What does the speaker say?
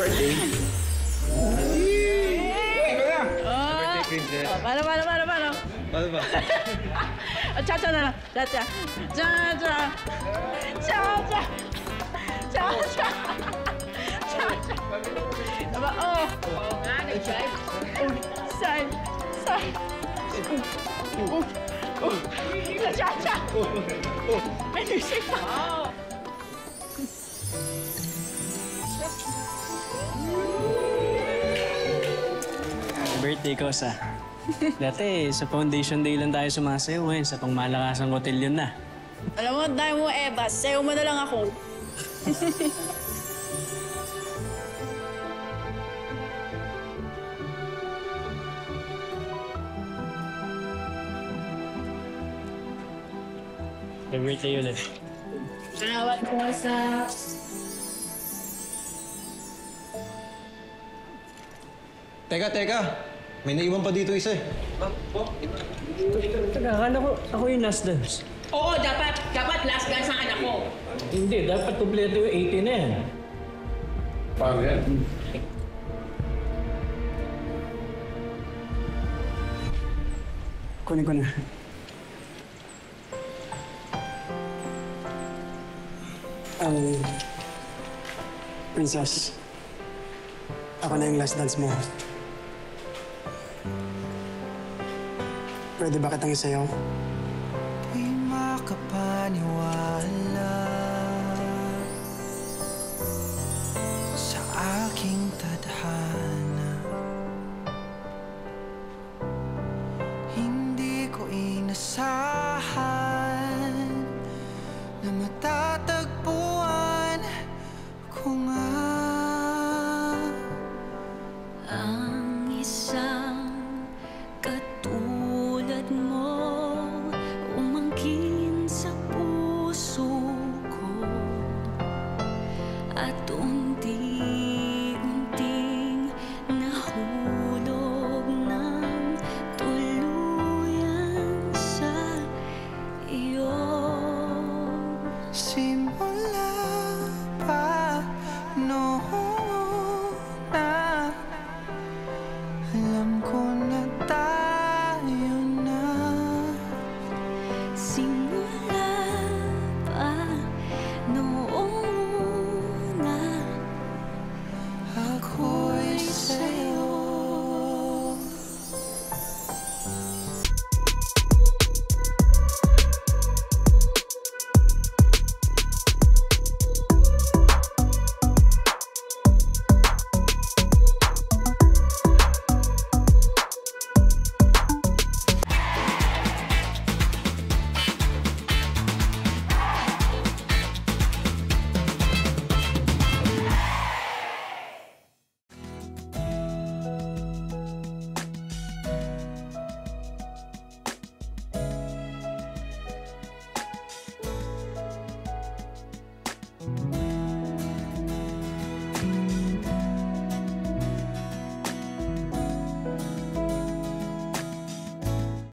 birthday. Iba na! Birthday, princess. Paano? Paano ba? Cha-cha na lang. Cha-cha. Cha-cha. Cha-cha. Cha-cha. Cha-cha. Diba? Oh. Oo nga, nag-jive. Side. Cha-cha. May music pa. Birthday ko sa. Dati, sa foundation day lang tayo sumasayaw. Ngayon, sa pangmalakasang hotel yun na. Alam mo, dahil mo, Eva, sayo mo na lang ako. Happy birthday ulit. Salamat po sa... Teka. May naiwan pa dito isa eh. Teka, akala ko ako yung last dance. Oo, dapat last dance ang anak ko. Hindi, dapat kompleto yung 18 na yan. Paano yan? Kunin ko na. Princess, ako na yung last dance mo. Pwede ba kitang isayaw? Di makapaniwala sa aking tadhana. Hindi ko inasahan na matatagpuan ko nga ang isang katulad mo umangkin sa puso ko at unti-unting nahulog ng tuluyan sa iyo. simula